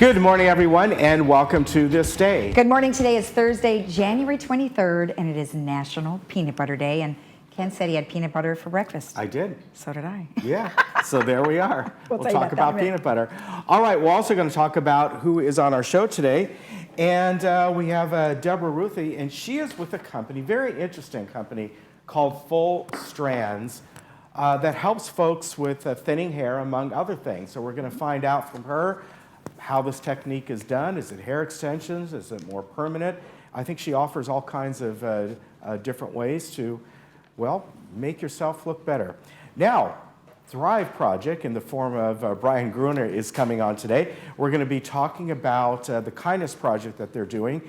Good morning, everyone, and welcome to This Day. Good morning. Today is Thursday, January 23rd, and it is National Peanut Butter Day. And Ken said he had peanut butter for breakfast. I did. So did I. Yeah, so there we are. We'll talk about about peanut butter. All right, we're also going to talk about who is on our show today. And we have Deborah Ruthie, and she is with a company, very interesting company, called fullest, that helps folks with thinning hair, among other things. So we're going to find out from her how this technique is done. Is it hair extensions? Is it more permanent? I think she offers all kinds of different ways to, well, make yourself look better. Now, Thrive Project in the form of Brian Gruner is coming on today. We're going to be talking about the Kindness Project that they're doing.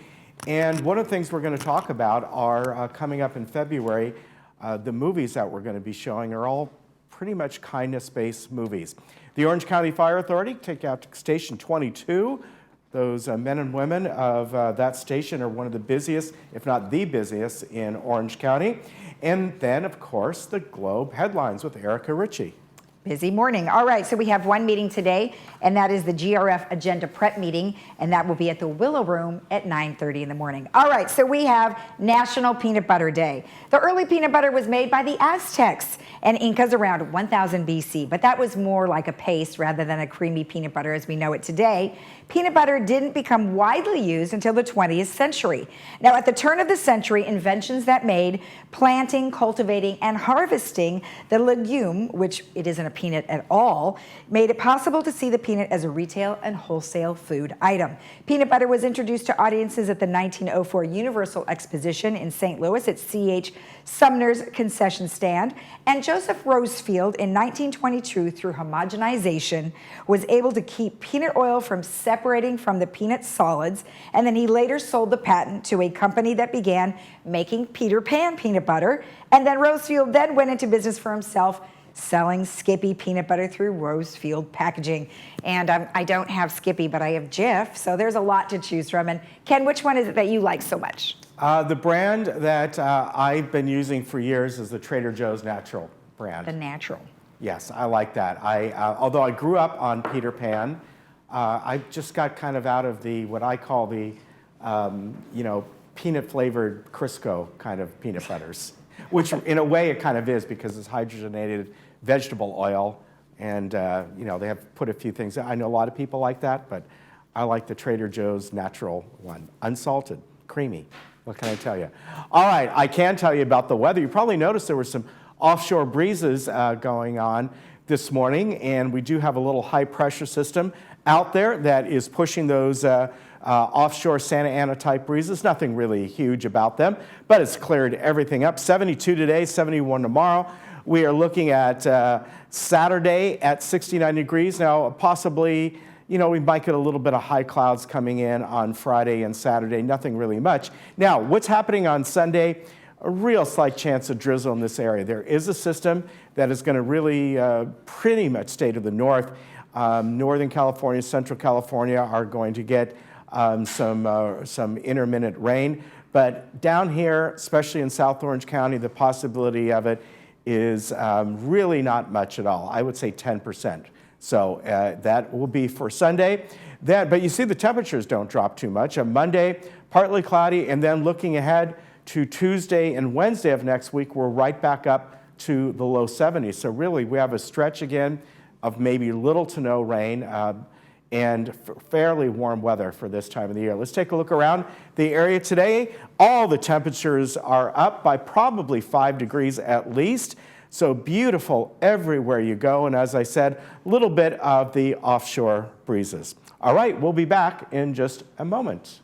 And one of the things we're going to talk about are coming up in February. The movies that we're going to be showing are all pretty much kindness-based movies. The Orange County Fire Authority, take out Station 22. Those men and women of that station are one of the busiest, if not the busiest, in Orange County. And then, of course, the Globe headlines with Erica Ritchie. Busy morning. All right, so we have one meeting today, and that is the GRF Agenda Prep meeting, and that will be at the Willow Room at 9:30 in the morning. All right, so we have National Peanut Butter Day. The early peanut butter was made by the Aztecs and Incas around 1000 BC, but that was more like a paste rather than a creamy peanut butter as we know it today. Peanut butter didn't become widely used until the 20th century. Now, at the turn of the century, inventions that made planting, cultivating, and harvesting the legume, which it isn't a peanut at all, made it possible to see the peanut as a retail and wholesale food item. Peanut butter was introduced to audiences at the 1904 Universal Exposition in St. Louis at C.H. Sumner's concession stand, and Joseph Rosefield in 1922, through homogenization, was able to keep peanut oil from separating from the peanut solids, and then he later sold the patent to a company that began making Peter Pan peanut butter, and then Rosefield then went into business for himself, selling Skippy peanut butter through Rosefield Packaging. And I don't have Skippy, but I have Jif, so there's a lot to choose from. And Ken, which one is it that you like so much? The brand that I've been using for years is the Trader Joe's Natural brand. The Natural. Yes, I like that. Although I grew up on Peter Pan, I just got kind of out of the, what I call the, peanut-flavored Crisco kind of peanut butters, which in a way it kind of is because it's hydrogenated vegetable oil, and they have put a few things. I know a lot of people like that, but I like the Trader Joe's Natural one, unsalted, creamy. What can I tell you? All right, I can tell you about the weather. You probably noticed there were some offshore breezes going on this morning, and we do have a little high pressure system out there that is pushing those offshore Santa Ana type breezes. Nothing really huge about them, but it's cleared everything up. 72 today, 71 tomorrow. We are looking at Saturday at 69 degrees. Now, possibly, we might get a little bit of high clouds coming in on Friday and Saturday, nothing really much. Now, what's happening on Sunday? A real slight chance of drizzle in this area. There is a system that is going to really pretty much stay to the north. Northern California, Central California are going to get some intermittent rain. But down here, especially in South Orange County, the possibility of it is really not much at all. I would say 10%. So that will be for Sunday. But you see the temperatures don't drop too much. On Monday, partly cloudy, and then looking ahead to Tuesday and Wednesday of next week, we're right back up to the low 70s. So really, we have a stretch again of maybe little to no rain and fairly warm weather for this time of the year. Let's take a look around the area today. All the temperatures are up by probably 5 degrees at least. So beautiful everywhere you go. And as I said, a little bit of the offshore breezes. All right, we'll be back in just a moment.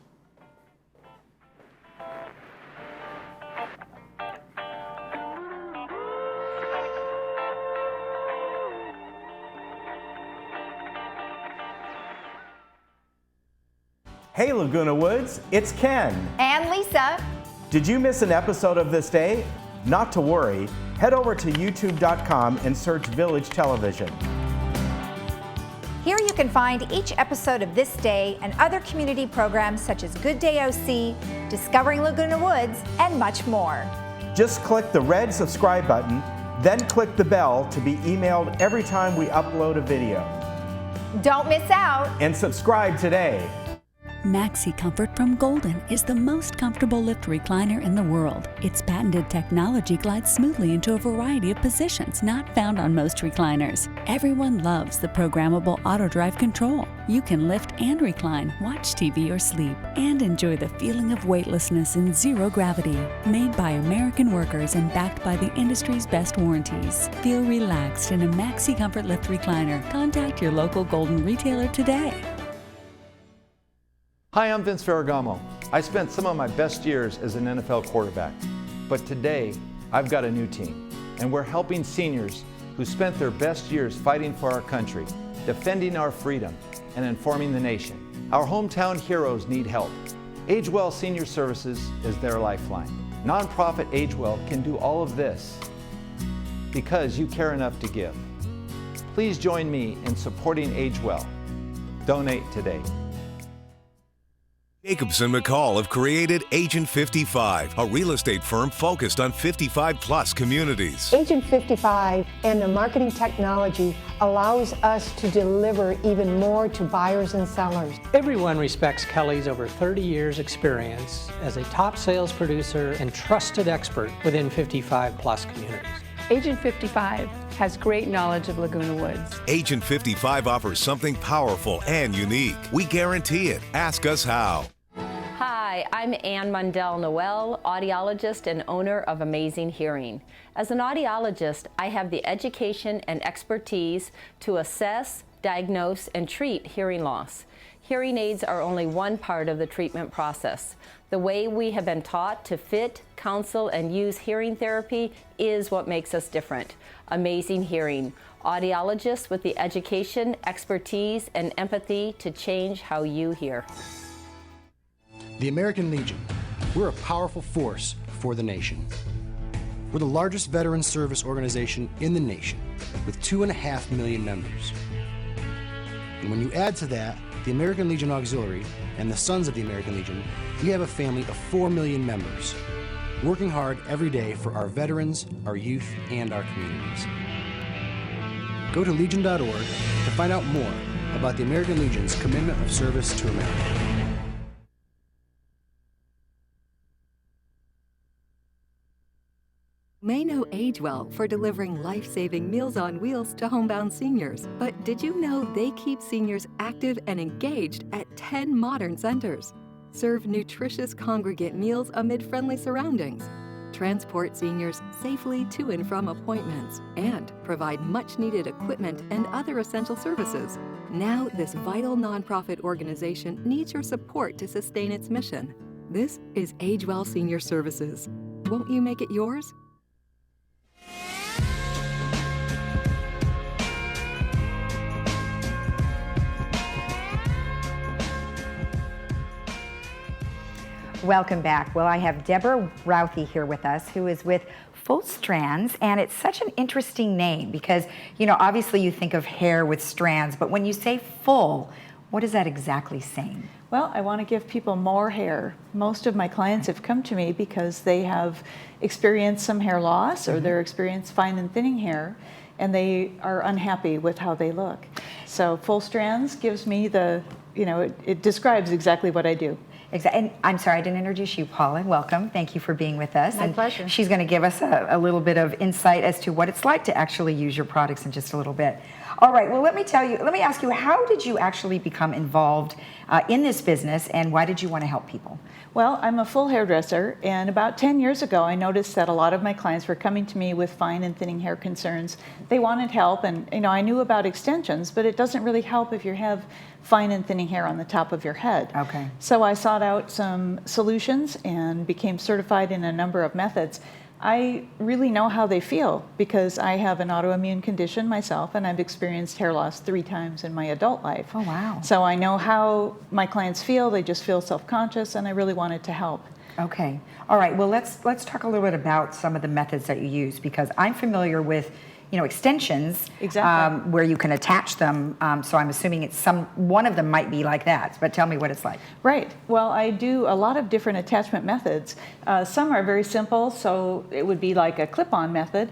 Hey Laguna Woods, it's Ken. And Lisa. Did you miss an episode of This Day? Not to worry. Head over to youtube.com and search Village Television. Here you can find each episode of This Day and other community programs such as Good Day OC, Discovering Laguna Woods, and much more. Just click the red subscribe button, then click the bell to be emailed every time we upload a video. Don't miss out. And subscribe today. Maxi Comfort from Golden is the most comfortable lift recliner in the world. Its patented technology glides smoothly into a variety of positions not found on most recliners. Everyone loves the programmable auto drive control. You can lift and recline, watch TV or sleep, and enjoy the feeling of weightlessness in zero gravity. Made by American workers and backed by the industry's best warranties. Feel relaxed in a Maxi Comfort lift recliner. Contact your local Golden retailer today. Hi, I'm Vince Ferragamo. I spent some of my best years as an NFL quarterback, but today I've got a new team, and we're helping seniors who spent their best years fighting for our country, defending our freedom, and informing the nation. Our hometown heroes need help. AgeWell Senior Services is their lifeline. Nonprofit AgeWell can do all of this because you care enough to give. Please join me in supporting AgeWell. Donate today. Jacobson McCall have created Agent 55, a real estate firm focused on 55-plus communities. Agent 55 and the marketing technology allows us to deliver even more to buyers and sellers. Everyone respects Kelly's over 30 years experience as a top sales producer and trusted expert within 55-plus communities. Agent 55 has great knowledge of Laguna Woods. Agent 55 offers something powerful and unique. We guarantee it. Ask us how. Hi, I'm Ann Mundell Noel, audiologist and owner of Amazing Hearing. As an audiologist, I have the education and expertise to assess, diagnose, and treat hearing loss. Hearing aids are only one part of the treatment process. The way we have been taught to fit, counsel, and use hearing therapy is what makes us different. Amazing Hearing, audiologists with the education, expertise, and empathy to change how you hear. The American Legion, we're a powerful force for the nation. We're the largest veteran service organization in the nation, with 2.5 million members. And when you add to that the American Legion Auxiliary and the Sons of the American Legion, we have a family of 4 million members, working hard every day for our veterans, our youth, and our communities. Go to legion.org to find out more about the American Legion's commitment of service to America. May know AgeWell for delivering life-saving Meals on Wheels to homebound seniors. But did you know they keep seniors active and engaged at 10 modern centers? Serve nutritious congregate meals amid friendly surroundings. Transport seniors safely to and from appointments. And provide much-needed equipment and other essential services. Now, this vital nonprofit organization needs your support to sustain its mission. This is AgeWell Senior Services. Won't you make it yours? Welcome back. Well, I have Deborah Routhy here with us, who is with Full Strands, and it's such an interesting name because, you know, obviously you think of hair with strands, but when you say full, what is that exactly saying? Well, I want to give people more hair. Most of my clients have come to me because they have experienced some hair loss or they're experienced fine and thinning hair, and they are unhappy with how they look. So Full Strands gives me the, you know, it describes exactly what I do. And I'm sorry, I didn't introduce you, Paula. Welcome. Thank you for being with us. My pleasure. She's going to give us a little bit of insight as to what it's like to actually use your products in just a little bit. All right, well, let me ask you, how did you actually become involved in this business, and why did you want to help people? Well, I'm a full hairdresser, and about 10 years ago, I noticed that a lot of my clients were coming to me with fine and thinning hair concerns. They wanted help, and you know, I knew about extensions, but it doesn't really help if you have fine and thinning hair on the top of your head. Okay. So I sought out some solutions and became certified in a number of methods. I really know how they feel because I have an autoimmune condition myself, and I've experienced hair loss 3 times in my adult life. Oh, wow. So I know how my clients feel. They just feel self-conscious, and I really wanted to help. Okay. All right. Well, let's talk a little bit about some of the methods that you use, because I'm familiar with, you know, extensions. Exactly. Where you can attach them. So I'm assuming it's one of them might be like that. But tell me what it's like. Right. Well, I do a lot of different attachment methods. Some are very simple, so it would be like a clip-on method.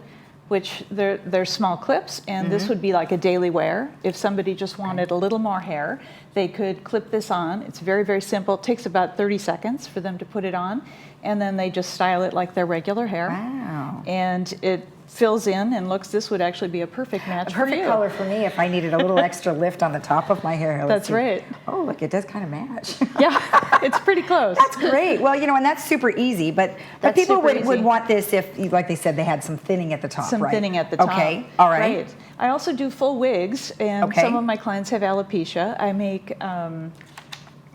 which they're small clips, and this would be like a daily wear. If somebody just wanted a little more hair, they could clip this on. It's very, very simple. It takes about 30 seconds for them to put it on, and then they just style it like their regular hair. Wow. And it fills in and looks, this would actually be a perfect match for you. Perfect color for me if I needed a little extra lift on the top of my hair. Let's That's see. right. Oh, look, it does kind of match. Yeah, it's pretty close. That's great. Well, and that's super easy, but people super would easy. want this if, like they said, they had some thinning at the top, Some right? thinning at the top. Okay, all right. Right. I also do full wigs, and some of my clients have alopecia. I make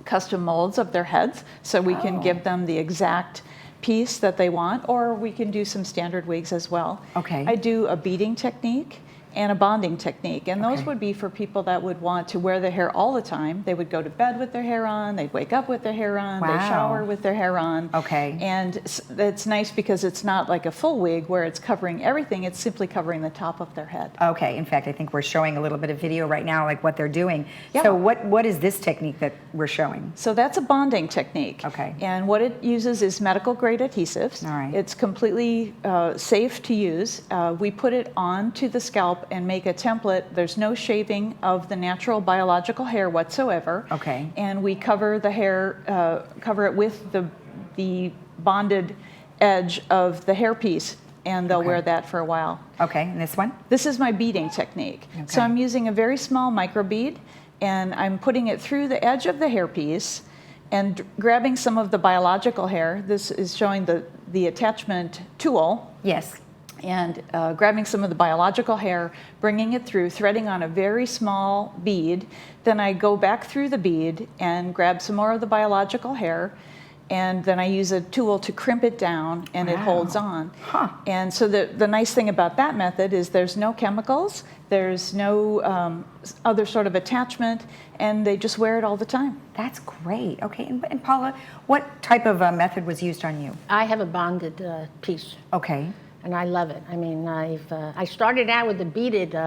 custom molds of their heads, so we can give them the exact piece that they want, or we can do some standard wigs as well. Okay. I do a beading technique and a bonding technique, and those would be for people that would want to wear their hair all the time. They would go to bed with their hair on, they'd wake up with their hair on, they shower with their hair on. Okay. And it's nice because it's not like a full wig where it's covering everything, it's simply covering the top of their head. Okay, in fact, I think we're showing a little bit of video right now, like what they're doing. Yeah. So what is this technique that we're showing? So that's a bonding technique. Okay. And what it uses is medical grade adhesives. All right. It's completely safe to use. We put it onto the scalp and make a template. There's no shaving of the natural biological hair whatsoever. Okay. And we cover the hair, cover it with the bonded edge of the hairpiece, and they'll wear that for a while. Okay, and this one? This is my beading technique. So I'm using a very small micro bead, and I'm putting it through the edge of the hairpiece and grabbing some of the biological hair. This is showing the attachment tool. Yes. And grabbing some of the biological hair, bringing it through, threading on a very small bead. Then I go back through the bead and grab some more of the biological hair, and then I use a tool to crimp it down, and it holds on. Huh. And so the nice thing about that method is there's no chemicals, there's no other sort of attachment, and they just wear it all the time. That's great. Okay, and Paula, what type of method was used on you? I have a bonded piece. Okay. And I love it. I mean, I started out with a beaded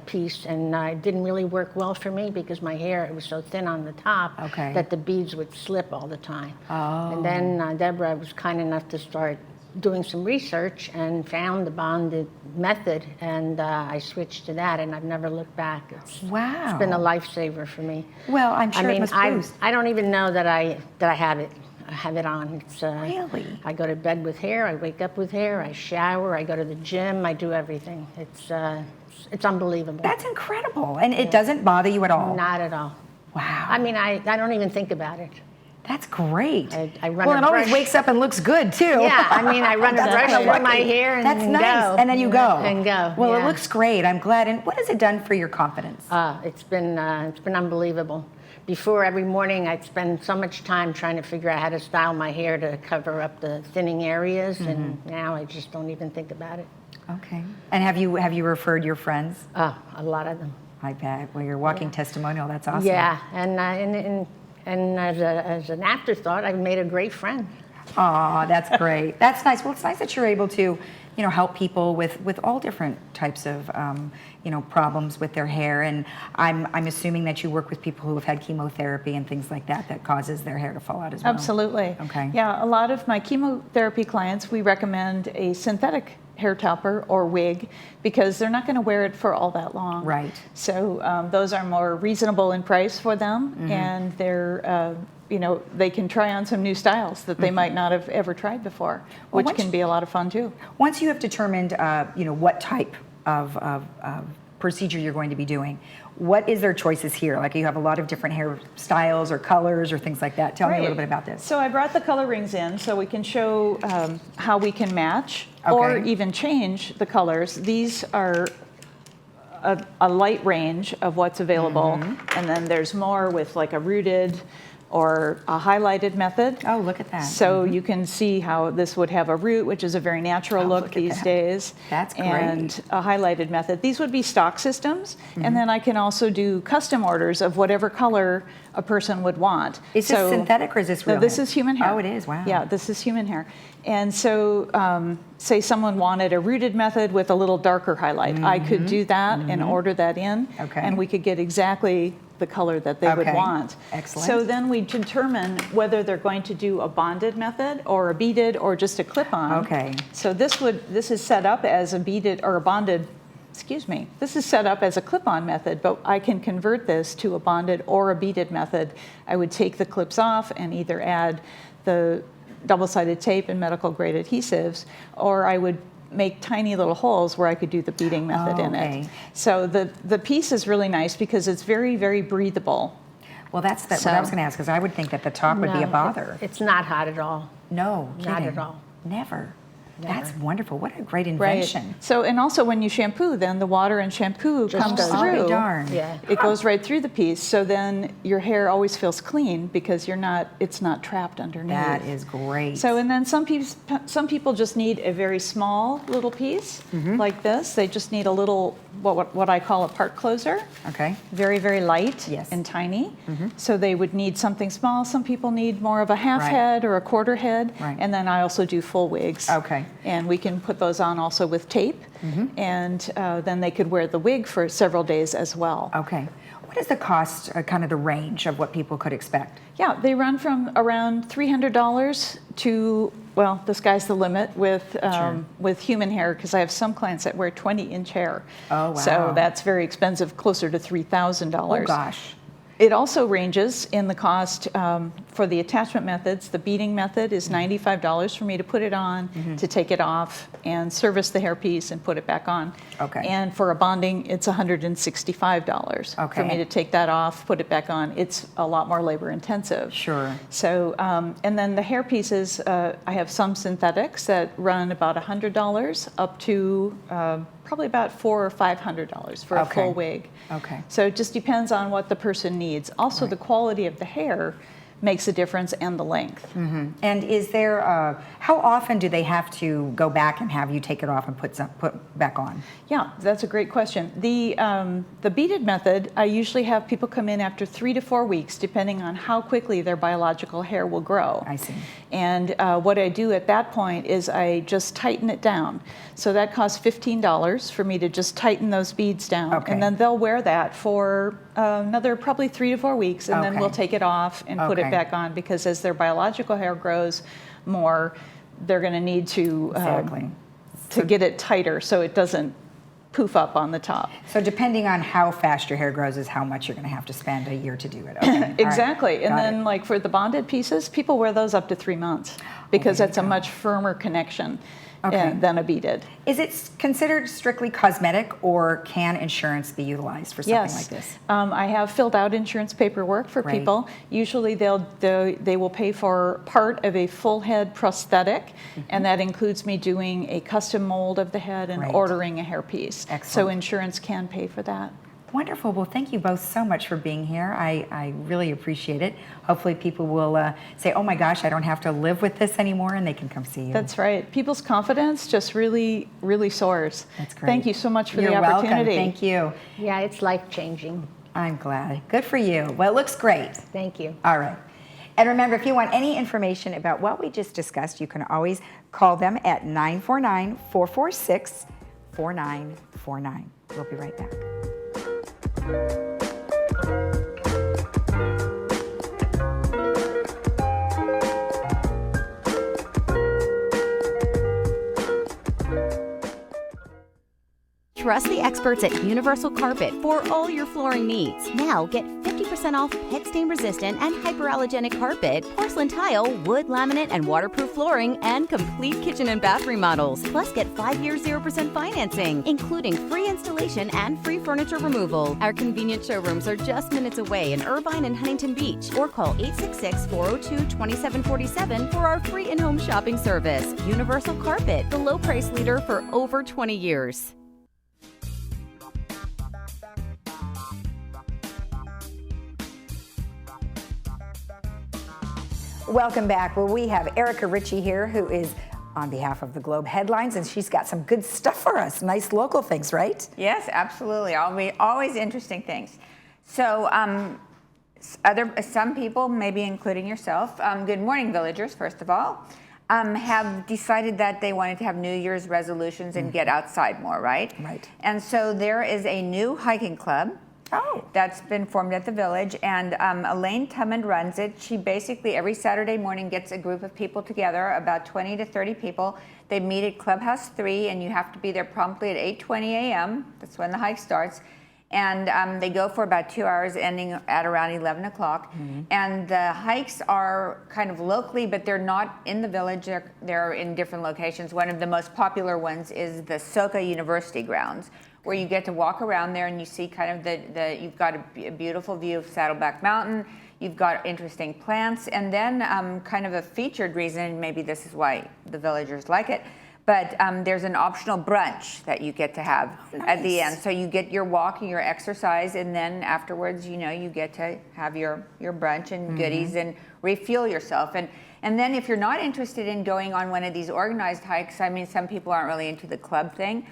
piece, and it didn't really work well for me because my hair, it was so thin on the top that the beads would slip all the time. Oh. And then Deborah was kind enough to start doing some research and found the bonded method, and I switched to that, and I've never looked back. It's been a lifesaver for me. Well, I'm sure it must boost. I don't even know that I have it. I have it on. It's, really? I go to bed with hair, I wake up with hair, I shower, I go to the gym, I do everything. It's unbelievable. That's incredible. And it doesn't bother you at all? Not at all. Wow. I mean, I don't even think about it. That's great. I run well, a it always brush. wakes up and looks good, too. Yeah, I mean, I run a brush over my hair and That's nice. go. And then you go. And go. Well, yeah. it looks great. I'm glad. And what has it done for your confidence? It's been unbelievable. Before, every morning, I'd spend so much time trying to figure out how to style my hair to cover up the thinning areas, and now I just don't even think about it. Okay. And have you referred your friends? A lot of them. I bet. Well, you're a walking testimonial. That's awesome. Yeah, and as an afterthought, I've made a great friend. Oh, that's great. That's nice. Well, it's nice that you're able to, help people with all different types of, problems with their hair. And I'm assuming that you work with people who have had chemotherapy and things like that causes their hair to fall out as well. Absolutely. Okay. Yeah, a lot of my chemotherapy clients, we recommend a synthetic hair topper or wig because they're not going to wear it for all that long. Right. So those are more reasonable in price for them, and they're they can try on some new styles that they might not have ever tried before, which can be a lot of fun too. Once you have determined, what type of procedure you're going to be doing, what is their choices here? Like you have a lot of different hair styles or colors or things like that. Tell me a little bit about this. So I brought the color rings in so we can show how we can match or even change the colors. These are a light range of what's available, and then there's more with like a rooted or a highlighted method. Oh, look at that. So you can see how this would have a root, which is a very natural look these days. That's great. And a highlighted method. These would be stock systems, and then I can also do custom orders of whatever color a person would want. Is this synthetic or is this real No, this hair? is human hair. Oh, it is, wow. Yeah, this is human hair. And so say someone wanted a rooted method with a little darker highlight. I could do that and order that in, and we could get exactly the color that they would Okay. want. Excellent. So then we determine whether they're going to do a bonded method or a beaded or just a clip-on. Okay. So this is set up as a beaded or a bonded, this is set up as a clip-on method, but I can convert this to a bonded or a beaded method. I would take the clips off and either add the double-sided tape and medical grade adhesives, or I would make tiny little holes where I could do the beading method in it. So the piece is really nice because it's very, very breathable. Well, that's what I was going to ask, because I would think that the top would be a bother. It's not hot at all. No, Not kidding. at all. Never. Never. That's wonderful. What a great invention. Right. So, and also when you shampoo, then the water and shampoo comes goes through. I'll be darned. Yeah. It goes right through the piece. So then your hair always feels clean because it's not trapped underneath. That is great. So, and then some people just need a very small little piece like this. They just need a little, what I call a part closer. Okay. Very, very light Yes. and tiny. So they would need something small. Some people need more of a half Right. head or a quarter head. Right. And then I also do full wigs. Okay. And we can put those on also with tape. And then they could wear the wig for several days as well. Okay. What is the cost, kind of the range of what people could expect? Yeah, they run from around $300 to, well, the sky's the limit with human hair, because I have some clients that wear 20-inch hair. Oh, wow. So that's very expensive, closer to $3,000. Oh, gosh. It also ranges in the cost for the attachment methods. The beading method is $95 for me to put it on, to take it off, and service the hairpiece and put it back on. Okay. And for a bonding, it's $165 for Okay. me to take that off, put it back on. It's a lot more labor intensive. Sure. So, and then the hair pieces, I have some synthetics that run about $100 up to probably about $400 or $500 for a Okay. full wig. Okay. So it just depends on what the person needs. Also, the quality of the hair makes a difference, and the length. And is there, how often do they have to go back and have you take it off and put back on? Yeah, that's a great question. The beaded method, I usually have people come in after 3 to 4 weeks, depending on how quickly their biological hair will grow. I see. And what I do at that point is I just tighten it down. So that costs $15 for me to just tighten those beads down. Okay. And then they'll wear that for another probably 3 to 4 weeks, and then Okay. we'll take it off and put it Okay. back on, because as their biological hair grows more, they're going to need to Exactly. to get it tighter so it doesn't poof up on the top. So depending on how fast your hair grows is how much you're going to have to spend a year to do it. Okay. All right. Exactly. And Got then it. like for the bonded pieces, people wear those up to 3 months because there you that's a go. much firmer connection Okay. than a beaded. Is it considered strictly cosmetic, or can insurance be utilized for something like this? I have filled out insurance paperwork for Great. people. Usually they will pay for part of a full head prosthetic, and that includes me doing a custom mold of the head and Great. ordering a hairpiece. So Excellent. insurance can pay for that. Wonderful. Well, thank you both so much for being here. I really appreciate it. Hopefully people will say, oh my gosh, I don't have to live with this anymore, and they can come see you. That's right. People's confidence just really, really soars. That's great. Thank you so much for You're the opportunity. welcome. Thank you. Yeah, it's life-changing. I'm glad. Good for you. Well, it looks great. Thank you. All right. And remember, if you want any information about what we just discussed, you can always call them at 949-446-4949. We'll be right back. Trust the experts at Universal Carpet for all your flooring needs. Now get 50% off pet stain resistant and hyperallergenic carpet, porcelain tile, wood laminate and waterproof flooring, and complete kitchen and bath remodels. Plus get 5 years 0% financing, including free installation and free furniture removal. Our convenient showrooms are just minutes away in Irvine and Huntington Beach, or call 866-402-2747 for our free in-home shopping service. Universal Carpet, the low price leader for over 20 years. Welcome back. Well, we have Erica Ritchie here, who is on behalf of the Globe Headlines, and she's got some good stuff for us. Nice local things, right? Yes, absolutely. Always interesting things. So, some people, maybe including yourself, good morning, villagers, first of all, have decided that they wanted to have New Year's resolutions and get outside more, right? Right. And so there is a new hiking club that's been formed at the Village. And Elaine Tummond runs it. She basically every Saturday morning gets a group of people together, about 20 to 30 people. They meet at Clubhouse 3, and you have to be there promptly at 8:20 a.m. That's when the hike starts. And they go for about 2 hours, ending at around 11 o'clock. And the hikes are kind of locally, but they're not in the Village. They're in different locations. One of the most popular ones is the Soka University grounds, where you get to walk around there and you see kind of you've got a beautiful view of Saddleback Mountain. You've got interesting plants, and then kind of a featured reason, maybe this is why the villagers like it, but there's an optional brunch that you get to have at the end. So you get your walk and your exercise, and then afterwards, you know, you get to have your brunch and goodies and refuel yourself. And then if you're not interested in going on one of these organized hikes, I mean, some people aren't really into the club thing.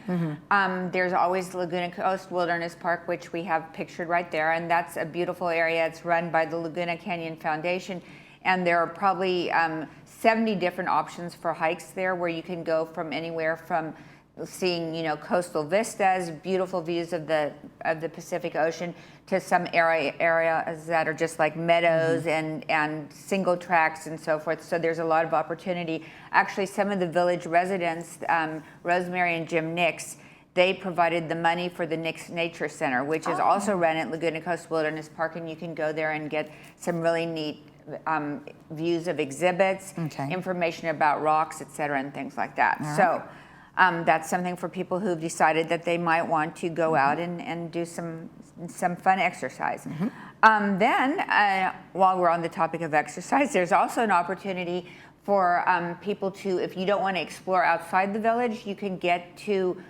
There's always Laguna Coast Wilderness Park, which we have pictured right there, and that's a beautiful area. It's run by the Laguna Canyon Foundation, and there are probably 70 different options for hikes there, where you can go from anywhere from seeing, you know, coastal vistas, beautiful views of the Pacific Ocean, to some areas that are just like meadows and single tracks and so forth. So there's a lot of opportunity. Actually, some of the Village residents, Rosemary and Jim Nix, they provided the money for the Nix Nature Center, which is also run at Laguna Coast Wilderness Park, and you can go there and get some really neat views of exhibits, information about rocks, et cetera, and things like that. So that's something for people who've decided that they might want to go out and do some fun exercise. Then, while we're on the topic of exercise, there's also an opportunity for people to, if you don't want to explore outside the Village, you can get to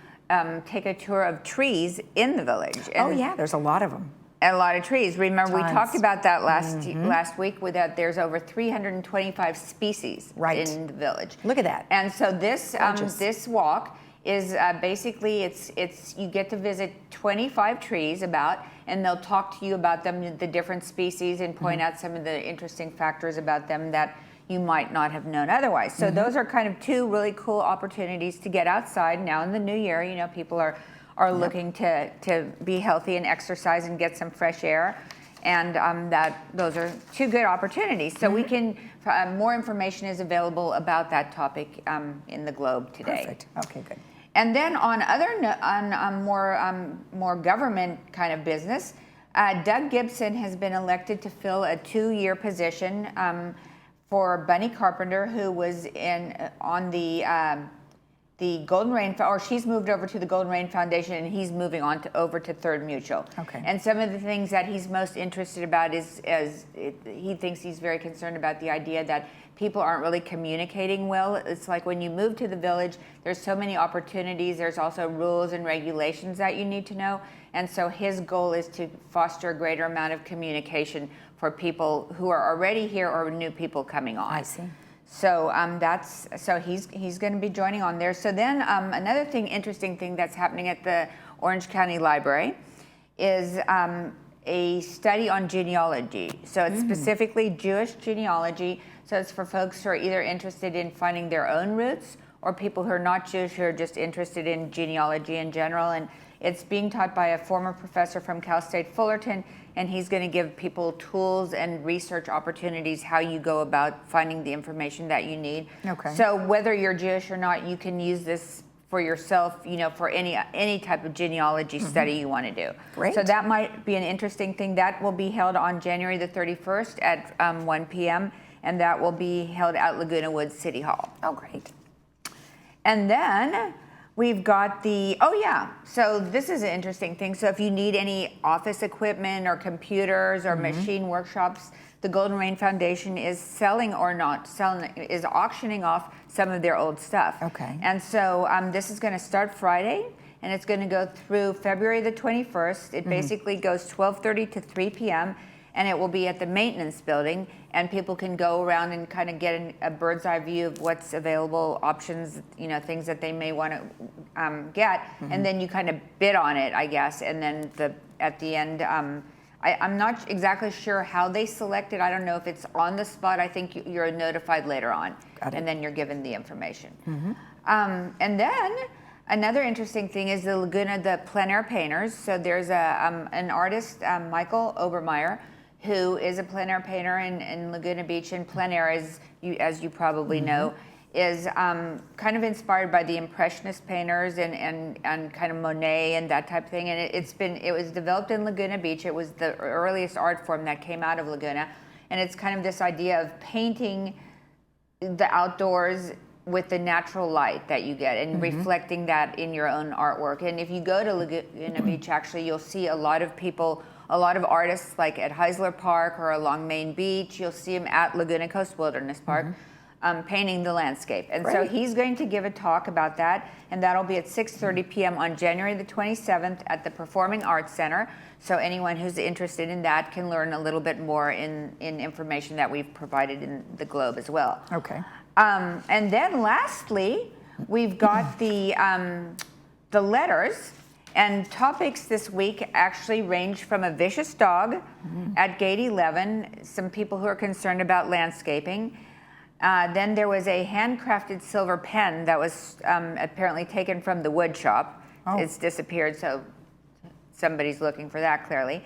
take a tour of trees in the Village. And there's a lot of them. A lot of trees. Remember, we Tons. talked about that last week with that there's over 325 species in the Village. Look at that. And so this this walk is basically it's you get to visit 25 trees and they'll talk to you about them, the different species, and point out some of the interesting factors about them that you might not have known otherwise. So those are kind of two really cool opportunities to get outside now in the new year. You know, people are looking to be healthy and exercise and get some fresh air, and those are two good opportunities. So we can more information is available about that topic in the Globe today. Perfect. Okay, good. And then on more government kind of business, Doug Gibson has been elected to fill a 2-year position for Bunny Carpenter, who was on the Golden Rain, or she's moved over to the Golden Rain Foundation, and he's moving on over to Third Mutual. Okay. And some of the things that he's most interested about he thinks he's very concerned about the idea that people aren't really communicating well. It's like when you move to the Village, there's so many opportunities. There's also rules and regulations that you need to know. And so his goal is to foster a greater amount of communication for people who are already here or new people coming on. I see. So he's going to be joining on there. So then another interesting thing that's happening at the Orange County Library is a study on genealogy. So it's specifically Jewish genealogy. So it's for folks who are either interested in finding their own roots, or people who are not Jewish who are just interested in genealogy in general. And it's being taught by a former professor from Cal State Fullerton, and he's going to give people tools and research opportunities how you go about finding the information that you need. Okay. So whether you're Jewish or not, you can use this for yourself, you know, for any type of genealogy study you want to do. Great. So that might be an interesting thing. That will be held on January the 31st at 1 p.m., and that will be held at Laguna Woods City Hall. Oh, great. And then we've got so this is an interesting thing. So if you need any office equipment or computers or machine workshops, the Golden Rain Foundation is is auctioning off some of their old stuff. Okay. And so this is going to start Friday, and it's going to go through February the 21st. It basically goes 12:30 to 3 p.m., and it will be at the maintenance building, and people can go around and kind of get a bird's eye view of what's available, options, you know, things that they may want to get, and then you kind of bid on it, I guess, and then at the end, I'm not exactly sure how they select it. I don't know if it's on the spot. I think you're notified later on, and then you're given the information. And then Another interesting thing is the Laguna, the plein air painters. So there's an artist, Michael Obermeyer, who is a plein air painter in Laguna Beach. And plein air, as you probably know, is kind of inspired by the Impressionist painters and kind of Monet and that type of thing. And it was developed in Laguna Beach. It was the earliest art form that came out of Laguna. And it's kind of this idea of painting the outdoors with the natural light that you get and reflecting that in your own artwork. And if you go to Laguna Beach, actually, you'll see a lot of people, a lot of artists like at Heisler Park or along Main Beach. You'll see them at Laguna Coast Wilderness Park painting the landscape. And so he's going to give a talk about that, and that'll be at 6:30 p.m. on January the 27th at the Performing Arts Center. So anyone who's interested in that can learn a little bit more in information that we've provided in the Globe as well. Okay. And then lastly, we've got the letters, and topics this week actually range from a vicious dog at gate 11, some people who are concerned about landscaping. Then there was a handcrafted silver pen that was apparently taken from the wood shop. It's disappeared, so somebody's looking for that clearly.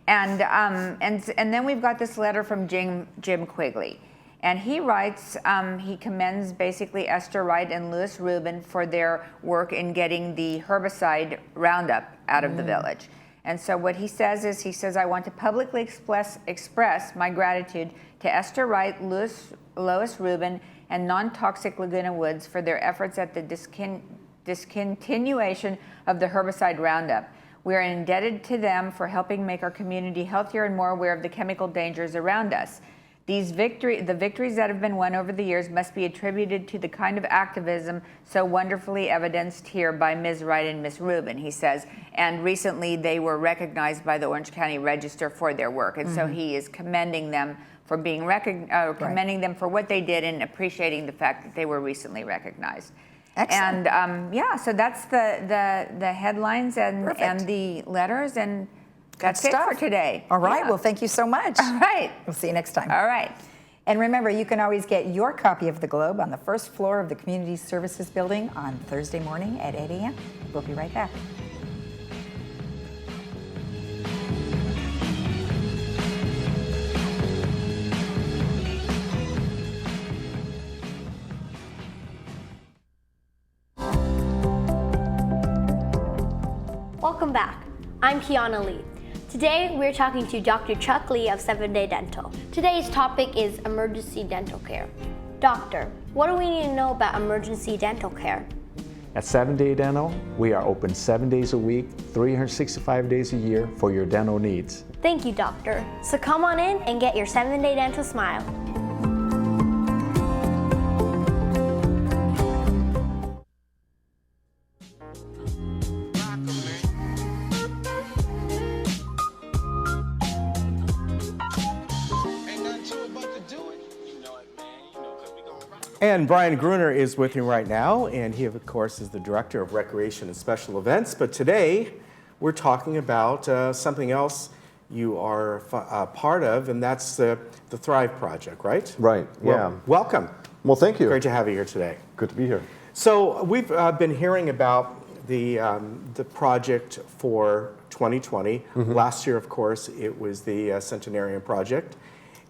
And then we've got this letter from Jim Quigley. And he writes, he commends basically Esther Wright and Louis Rubin for their work in getting the herbicide Roundup out of the village. And so what he says, I want to publicly express my gratitude to Esther Wright, Lois Rubin, and Non-Toxic Laguna Woods for their efforts at the discontinuation of the herbicide Roundup. We are indebted to them for helping make our community healthier and more aware of the chemical dangers around us. The victories that have been won over the years must be attributed to the kind of activism so wonderfully evidenced here by Ms. Wright and Ms. Rubin, he says. And recently they were recognized by the Orange County Register for their work. And so he is commending them for being commending them for what they did and appreciating the fact that they were recently recognized. Excellent. And so that's the headlines and the letters, and that's it for today. All right. Well, thank you so much. All right. We'll see you next time. All right. And remember, you can always get your copy of The Globe on the first floor of the Community Services Building on Thursday morning at 8 a.m. We'll be right back. Welcome back. I'm Kiana Lee. Today we're talking to Dr. Chuck Lee of 7-Day Dental. Today's topic is emergency dental care. Doctor, what do we need to know about emergency dental care? At 7-Day Dental, we are open 7 days a week, 365 days a year for your dental needs. Thank you, Doctor. So come on in and get your 7-Day Dental smile. And Brian Gruner is with me right now, and he, of course, is the Director of Recreation and Special Events. But today, we're talking about something else you are part of, and that's the Thrive Project, right? Right, yeah. Well, welcome. Well, thank you. Great to have you here today. Good to be here. So we've been hearing about the project for 2020. Last year, of course, it was the Centenarian Project,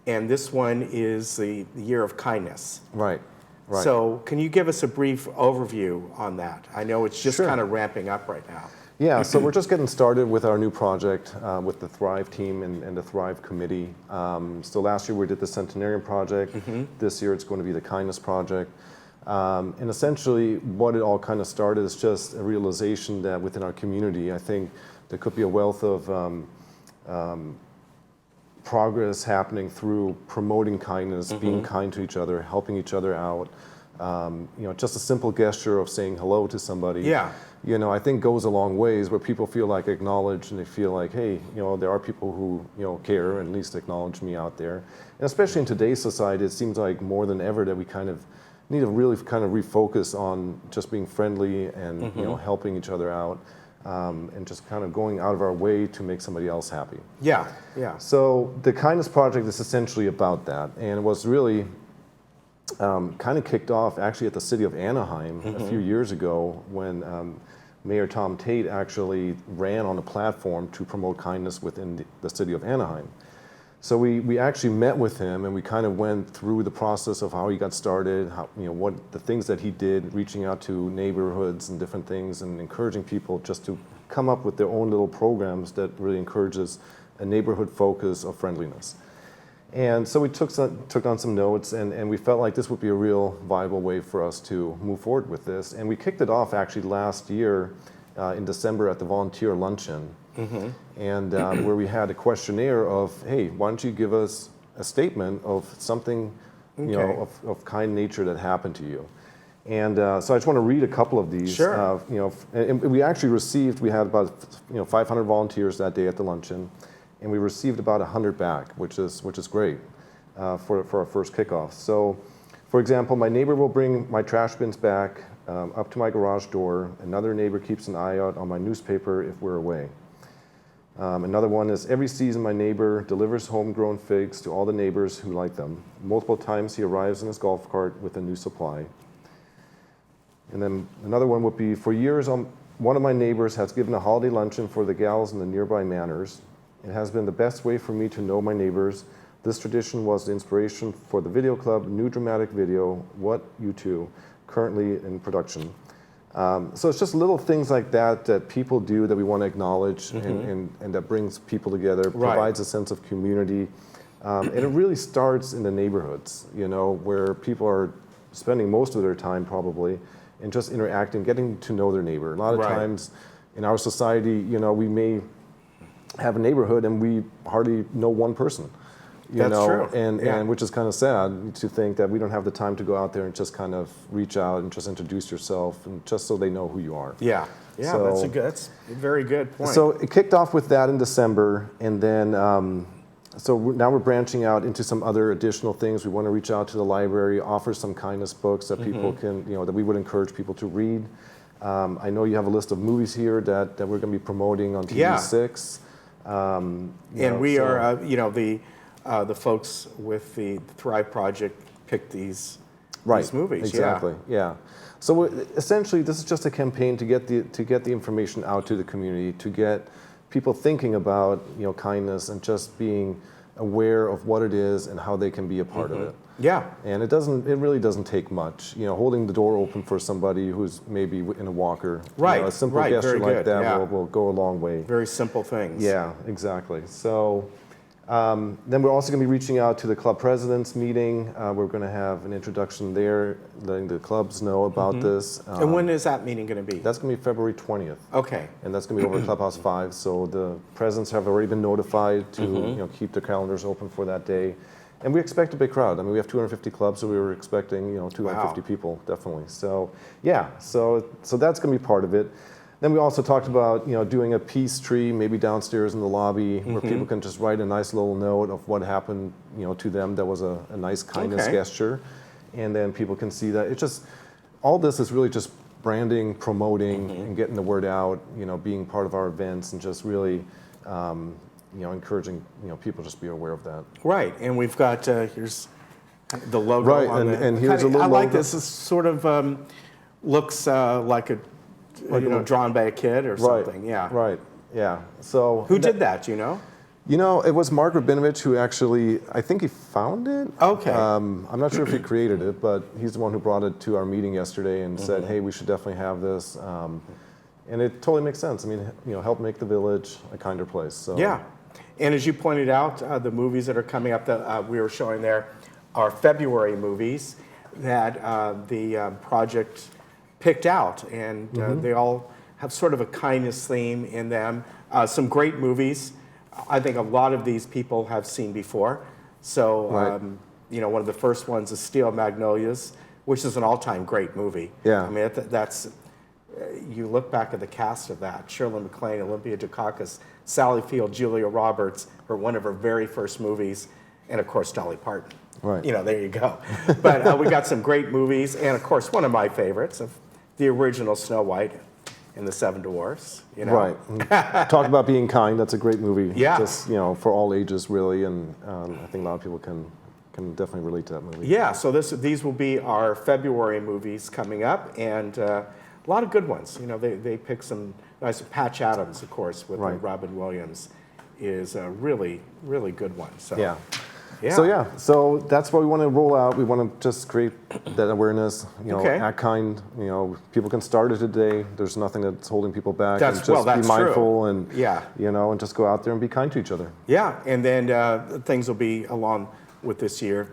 and this one is the Year of Kindness. Right. Right. So can you give us a brief overview on that? I know it's just kind of ramping up right now. Yeah, so we're just getting started with our new project with the Thrive team and the Thrive committee. So last year we did the Centenarian Project. This year it's going to be the Kindness Project. And essentially what it all kind of started is just a realization that within our community, I think there could be a wealth of progress happening through promoting kindness, being kind to each other, helping each other out. Just a simple gesture of saying hello to somebody, I think goes a long ways where people feel like acknowledged and they feel like, hey, there are people who, care and at least acknowledge me out there. And especially in today's society, it seems like more than ever that we kind of need to really kind of refocus on just being friendly and, helping each other out. And just kind of going out of our way to make somebody else happy. Yeah. So the Kindness Project is essentially about that, and it was really kind of kicked off actually at the city of Anaheim a few years ago when Mayor Tom Tate actually ran on a platform to promote kindness within the city of Anaheim. So we actually met with him and we kind of went through the process of how he got started, how, what the things that he did, reaching out to neighborhoods and different things and encouraging people just to come up with their own little programs that really encourages a neighborhood focus of friendliness. And so we took on some notes and we felt like this would be a real viable way for us to move forward with this. And we kicked it off actually last year in December at the volunteer luncheon. And where we had a questionnaire of, hey, why don't you give us a statement of something, of kind nature that happened to you. And so I just want to read a couple of these. Sure. And we actually received, we had about 500 volunteers that day at the luncheon, and we received about 100 back, which is great for our first kickoff. So, for example, my neighbor will bring my trash bins back up to my garage door. Another neighbor keeps an eye out on my newspaper if we're away. Another one is, every season my neighbor delivers homegrown figs to all the neighbors who like them. Multiple times he arrives in his golf cart with a new supply. And then another one would be, for years one of my neighbors has given a holiday luncheon for the gals in the nearby manors. It has been the best way for me to know my neighbors. This tradition was the inspiration for the video club, new dramatic video, What You Two, currently in production. So it's just little things like that people do that we want to acknowledge and that brings people together, provides a sense of community. And it really starts in the neighborhoods, where people are spending most of their time probably and just interacting, getting to know their neighbor. A lot of times in our society, we may have a neighborhood and we hardly know one person. That's true. And which is kind of sad to think that we don't have the time to go out there and just kind of reach out and just introduce yourself and just so they know who you are. Yeah, So, that's a very good point. So it kicked off with that in December, and then now we're branching out into some other additional things. We want to reach out to the library, offer some kindness books that people can, that we would encourage people to read. I know you have a list of movies here that we're going to be promoting on TV6. And we are, the folks with the Thrive Project picked these movies. Exactly. Yeah. So essentially, this is just a campaign to get the information out to the community, to get people thinking about kindness and just being aware of what it is and how they can be a part of it. Yeah. And it really doesn't take much. Holding the door open for somebody who's maybe in a walker. A simple gesture like that will go a long way. Very simple things. Yeah, exactly. So then we're also going to be reaching out to the club presidents meeting. We're going to have an introduction there, letting the clubs know about this. And when is that meeting going to be? That's going to be February 20th. Okay. And that's going to be over at Clubhouse 5. So the presidents have already been notified to keep their calendars open for that day. And we expect a big crowd. I mean, we have 250 clubs, so we were expecting 250 people, definitely. So yeah, so that's going to be part of it. Then we also talked about doing a peace tree, maybe downstairs in the lobby, where people can just write a nice little note of what happened to them that was a nice kindness gesture, and then people can see that. It's just, all this is really just branding, promoting, and getting the word out. Being part of our events and just really encouraging people just be aware of that. Right, and we've got here's the logo. Right, on and here's a little. I like logo. this. This sort of looks like a. Drawn by a kid or something, Right, yeah. So who did that, it was Mark Rabinovich who actually, I think he found it. Okay. I'm not sure if he created it, but he's the one who brought it to our meeting yesterday and said, hey, we should definitely have this. And it totally makes sense. I mean, help make the village a kinder place. So. Yeah, and as you pointed out, the movies that are coming up that we were showing there are February movies that the project picked out, and they all have sort of a kindness theme in them. Some great movies. I think a lot of these people have seen before. So, one of the first ones is Steel Magnolias, which is an all-time great movie. Yeah. I mean, that's, you look back at the cast of that, Shirley MacLaine, Olympia Dukakis, Sally Field, Julia Roberts, one of her very first movies, and of course, Dolly Parton. Right. There you go. But we got some great movies, and of course, one of my favorites, of the original Snow White and the Seven Dwarfs. Right. Talk about being kind. That's a great movie. Yeah. Just for all ages, really, and I think a lot of people can can definitely relate to that movie. Yeah, so these will be our February movies coming up, and a lot of good ones. You know, they pick some nice. Patch Adams, of course, with Robin Williams, is a really, really good one. So yeah. So that's what we want to roll out. We want to just create that awareness. You know, act kind. You know, people can start it today. There's nothing that's holding people back. That's and just be mindful true. and you know, and just go out there and be kind to each other. Yeah, and then things will be along with this year,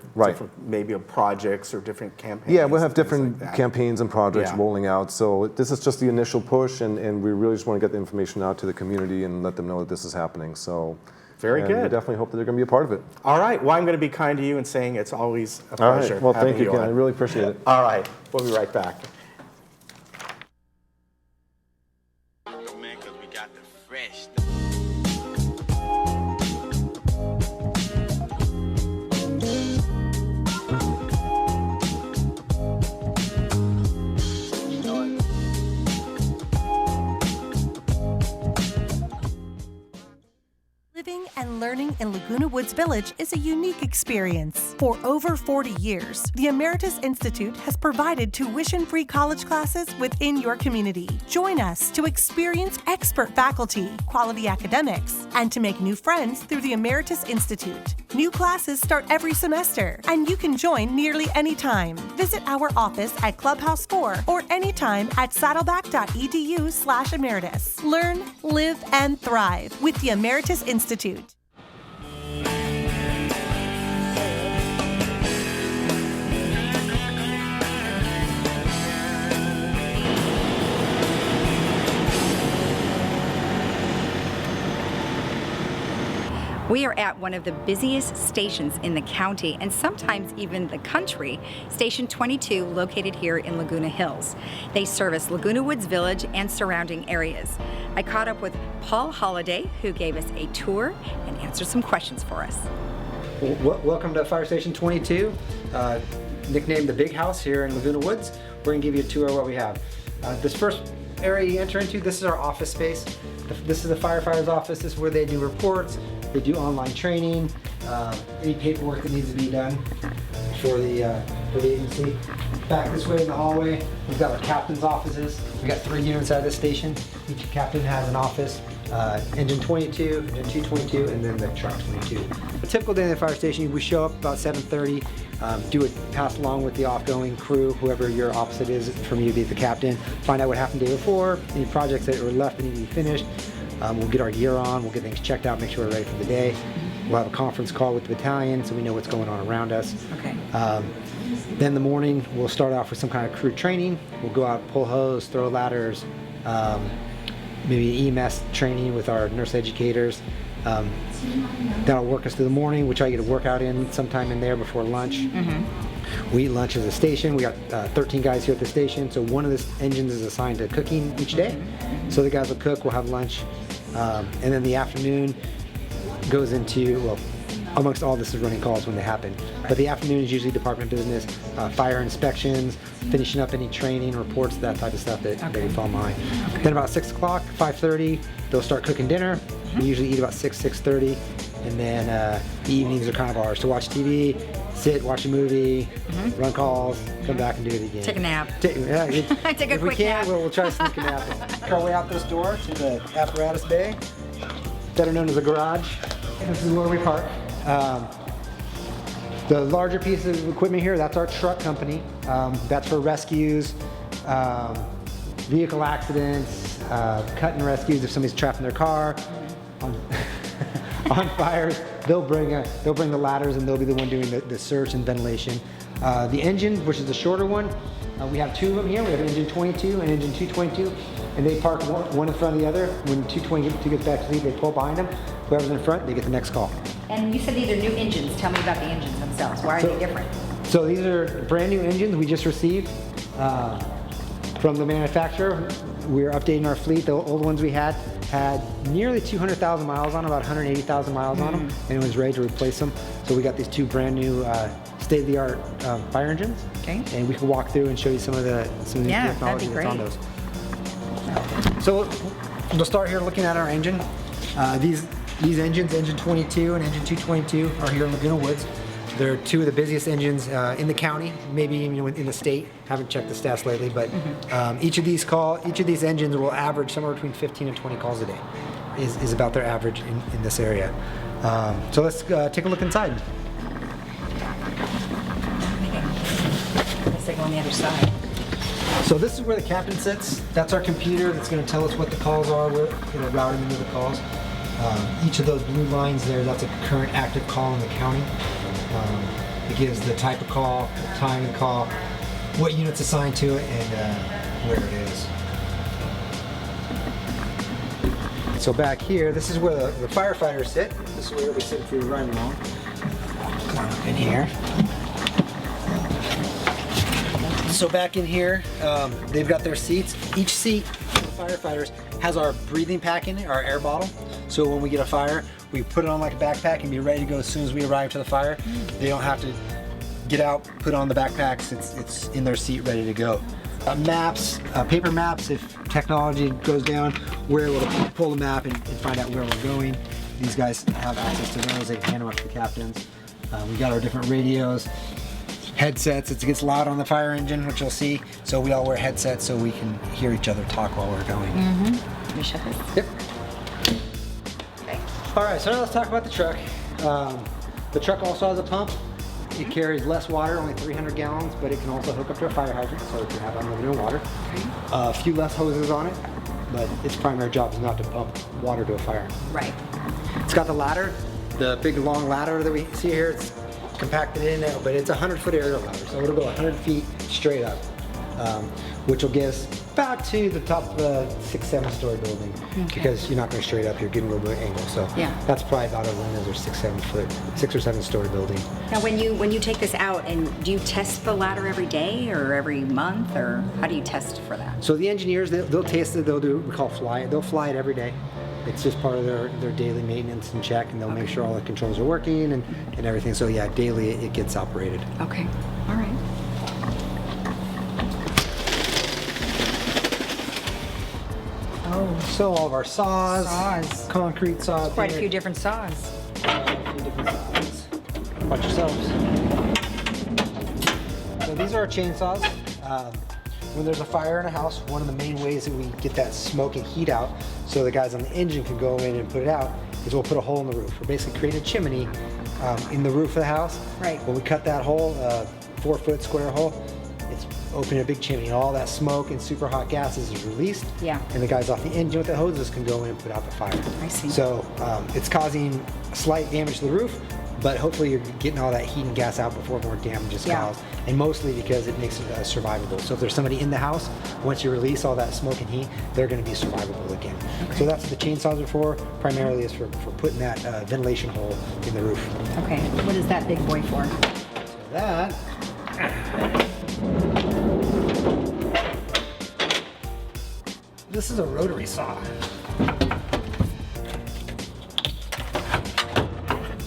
maybe projects or different campaigns. Yeah, we'll have different campaigns and projects rolling out. So this is just the initial push, and we really just want to get the information out to the community and let them know that this is happening. So very good. We definitely hope that they're going to be a part of it. All right. Well, I'm going to be kind to you and saying it's always a pleasure. All right. Well, thank you, Ken. I really appreciate it. All right. We'll be right back. Living and learning in Laguna Woods Village is a unique experience. For over 40 years, the Emeritus Institute has provided tuition-free college classes within your community. Join us to experience expert faculty, quality academics, and to make new friends through the Emeritus Institute. New classes start every semester, and you can join nearly any time. Visit our office at Clubhouse 4 or anytime at saddleback.edu/emeritus. Learn, live, and thrive with the Emeritus Institute. We are at one of the busiest stations in the county and sometimes even the country, Station 22, located here in Laguna Hills. They service Laguna Woods Village and surrounding areas. I caught up with Paul Holliday, who gave us a tour and answered some questions for us. Welcome to Fire Station 22, nicknamed the Big House here in Laguna Woods. We're going to give you a tour of what we have. This first area you enter into, this is our office space. This is the firefighter's office. This is where they do reports. They do online training, any paperwork that needs to be done for the agency. Back this way in the hallway, we've got our captain's offices. We've got 3 units out of this station. Each captain has an office. Engine 22, engine 222, and then the truck 22. A typical day in the fire station, we show up about 7:30, do it, pass along with the offgoing crew, whoever your opposite is from you, be the captain, find out what happened the day before, any projects that were left that need to be finished. We'll get our gear on, we'll get things checked out, make sure we're ready for the day. We'll have a conference call with the battalion so we know what's going on around us. Okay. Then in the morning, we'll start off with some kind of crew training. We'll go out, pull hose, throw ladders, maybe EMS training with our nurse educators. That'll work us through the morning. We try to get a workout in sometime in there before lunch. We eat lunch at the station. We got 13 guys here at the station, so one of the engines is assigned to cooking each day. So the guys will cook, we'll have lunch, and then the afternoon goes into, well, amongst all this is running calls when they happen. But the afternoon is usually department business, fire inspections, finishing up any training, reports, that type of stuff that we fall behind. Then about 6 o'clock, 5:30, they'll start cooking dinner. We usually eat about 6:30, and then the evenings are kind of ours to watch TV, sit, watch a movie, run calls, come back and do it again. Take a nap. Take a If we can, we'll try to sneak a nap in. Make our way out this door to the apparatus bay, better known as a garage. This is where we park. The larger piece of equipment here, that's our truck company. That's for rescues, vehicle accidents, cut and rescues if somebody's trapped in their car. On fires, they'll bring the ladders and they'll be the one doing the search and ventilation. The engine, which is the shorter one, we have 2 of them here. We have engine 22 and engine 222, and they park one in front of the other. When 222 gets back to sleep, they pull behind them. Whoever's in front, they get the next call. And you said these are new engines. Tell me about the engines themselves. Why are they different? So these are brand new engines we just received from the manufacturer. We're updating our fleet. The old ones we had nearly 200,000 miles on them, about 180,000 miles on them, and it was ready to replace them. So we got these 2 brand new state-of-the-art fire engines. Okay. And we can walk through and show you some of the new technology that's on those. So we'll start here looking at our engine. These engines, engine 22 and engine 222, are here in Laguna Woods. They're two of the busiest engines in the county, maybe even in the state. Haven't checked the stats lately, but each of these engines will average somewhere between 15 and 20 calls a day. Is about their average in this area. So let's take a look inside. Let's go on the other side. So this is where the captain sits. That's our computer that's going to tell us what the calls are. We're going to route them into the calls. Each of those blue lines there, that's a current active call in the county. It gives the type of call, the time of the call, what unit's assigned to it, and where it is. So back here, this is where the firefighters sit. This is where we sit if we were riding along. Come on up in here. So back in here, they've got their seats. Each seat for the firefighters has our breathing pack in it, our air bottle. So when we get a fire, we put it on like a backpack and be ready to go as soon as we arrive to the fire. They don't have to get out, put on the backpacks. It's in their seat ready to go. Maps, paper maps, if technology goes down, we're able to pull the map and find out where we're going. These guys have access to those. They can hand them up to the captains. We got our different radios. Headsets, it gets loud on the fire engine, which you'll see, so we all wear headsets so we can hear each other talk while we're going. Can you shut this? Yep. Okay. All right, so now let's talk about the truck. The truck also has a pump. It carries less water, only 300 gallons, but it can also hook up to a fire hydrant, so it can have unlimited water. A few less hoses on it, but its primary job is not to pump water to a fire. Right. It's got the ladder, the big long ladder that we see here. It's compacted in there, but it's a 100-foot aerial ladder, so it'll go 100 feet straight up, which will get us about to the top of a 6-7 story building, because you're not going straight up, you're getting a little bit of angle, so that's probably about a Lina's or 6 or 7 story building. Now when you take this out, and do you test the ladder every day or every month, or how do you test for that? So the engineers, they'll test it, they'll do what we call fly it. They'll fly it every day. It's just part of their daily maintenance and check, and they'll make sure all the controls are working and everything. So yeah, daily it gets operated. Okay, all right. Oh, so all of our saws. Concrete saws. Quite a few different saws. Watch yourselves. So these are our chainsaws. When there's a fire in a house, one of the main ways that we get that smoke and heat out so the guys on the engine can go in and put it out is we'll put a hole in the roof. We're basically creating a chimney in the roof of the house. Right. When we cut that hole, 4-foot square hole, it's opening a big chimney. All that smoke and super hot gases is released. Yeah. And the guys off the engine with the hoses can go in and put out the fire. I see. So it's causing slight damage to the roof, but hopefully you're getting all that heat and gas out before more damage is caused. And mostly because it makes it survivable. So if there's somebody in the house, once you release all that smoke and heat, they're going to be survivable again. Okay. So that's what the chainsaws are for. Primarily is for putting that ventilation hole in the roof. Okay, what is that big boy for? So that this is a rotary saw.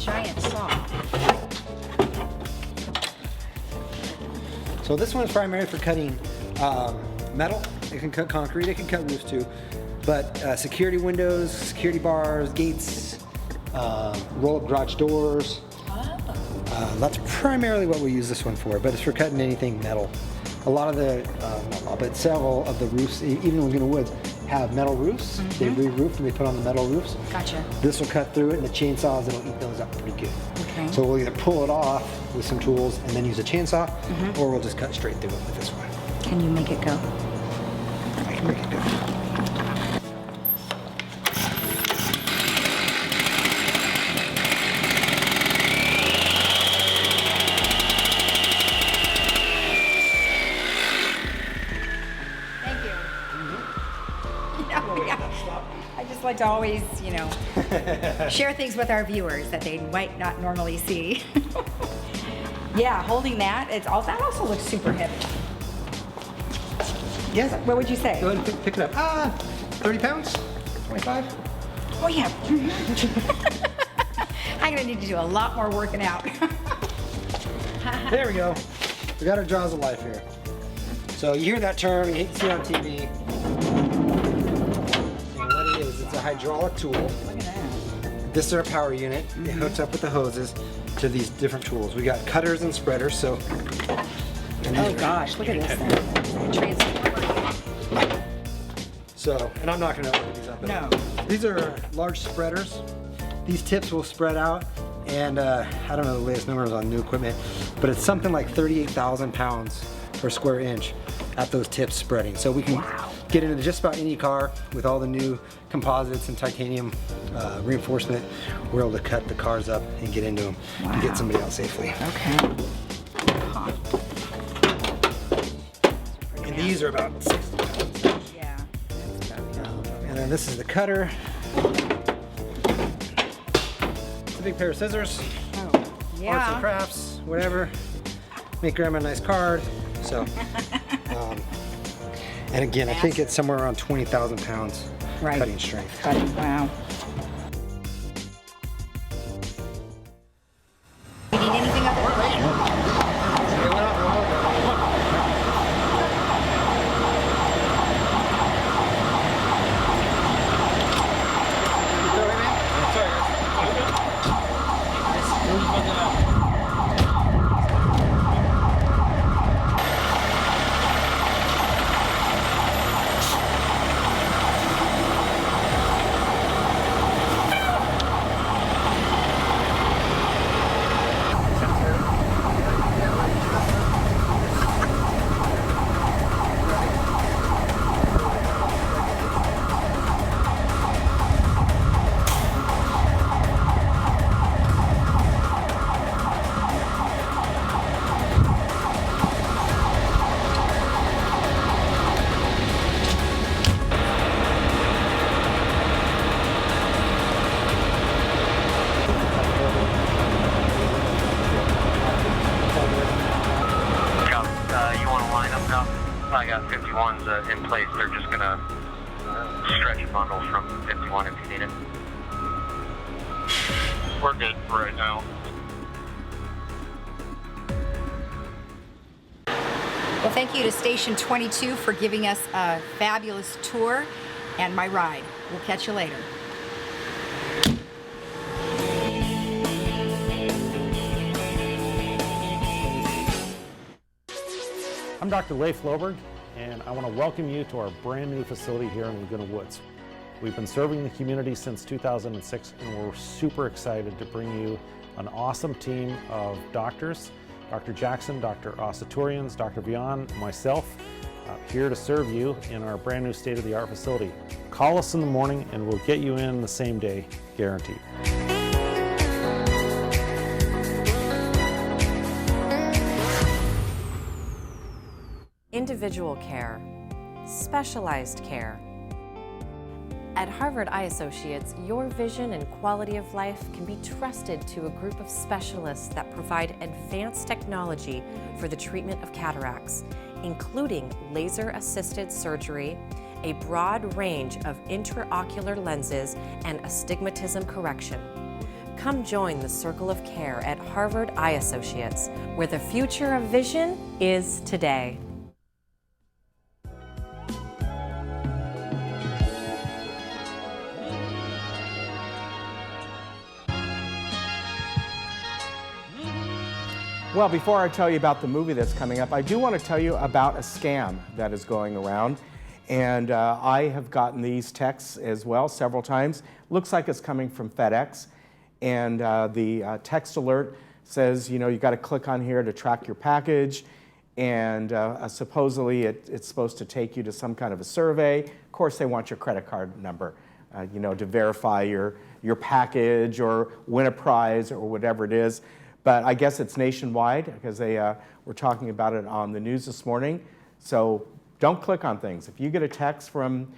Giant saw. So this one's primarily for cutting metal. It can cut concrete, it can cut roofs too. But security windows, security bars, gates, roll-up garage doors. That's primarily what we use this one for, but it's for cutting anything metal. A lot of the, but several of the roofs, even Laguna Woods, have metal roofs. They re-roof and they put on the metal roofs. Gotcha. This will cut through it, and the chainsaws, it'll eat those up pretty good. Okay. So we'll either pull it off with some tools and then use a chainsaw, or we'll just cut straight through it with this one. Can you make it go? I can make it go. I just like to always, share things with our viewers that they might not normally see. Yeah, holding that, that also looks super heavy. Yes. What would you say? Go ahead and pick it up. 30 pounds? 25? Oh yeah. I'm gonna need to do a lot more working out. There we go. We got our jaws of life here. So you hear that term, you see it on TV. And what it is, it's a hydraulic tool. Look at that. This is our power unit. It hooks up with the hoses to these different tools. We got cutters and spreaders, so. Oh gosh, look at this thing. Transformer. So, and I'm not gonna open these up. No. These are large spreaders. These tips will spread out, and I don't know the latest numbers on new equipment, but it's something like 38,000 pounds per square inch at those tips spreading. So we can get into just about any car with all the new composites and titanium reinforcement. We're able to cut the cars up and get into them and get somebody out safely. Okay. And these are about 60 pounds. Yeah. And then this is the cutter. It's a big pair of scissors. Oh, Arts yeah. and crafts, whatever. Make grandma a nice card. So, and again, I think it's somewhere around 20,000 pounds cutting strength. Cutting, wow. You need anything up I got 51s in place. They're just going to stretch a bundle from 51 if you need it. We're good for right now. Well, thank you to Station 22 for giving us a fabulous tour and my ride. We'll catch you later. I'm Dr. Leif Loberg, and I want to welcome you to our brand new facility here in Laguna Woods. We've been serving the community since 2006, and we're super excited to bring you an awesome team of doctors, Dr. Jackson, Dr. Asaturians, Dr. Vian, myself, here to serve you in our brand new state-of-the-art facility. Call us in the morning and we'll get you in the same day, guaranteed. Individual care, specialized care. At Harvard Eye Associates, your vision and quality of life can be trusted to a group of specialists that provide advanced technology for the treatment of cataracts, including laser-assisted surgery, a broad range of intraocular lenses, and astigmatism correction. Come join the circle of care at Harvard Eye Associates, where the future of vision is today. Well, before I tell you about the movie that's coming up, I do want to tell you about a scam that is going around. And I have gotten these texts as well several times. Looks like it's coming from FedEx. And the text alert says, you know, you got to click on here to track your package. And supposedly it's supposed to take you to some kind of a survey. Of course, they want your credit card number, you know, to verify your package or win a prize or whatever it is. But I guess it's nationwide because they were talking about it on the news this morning. So don't click on things. If you get a text from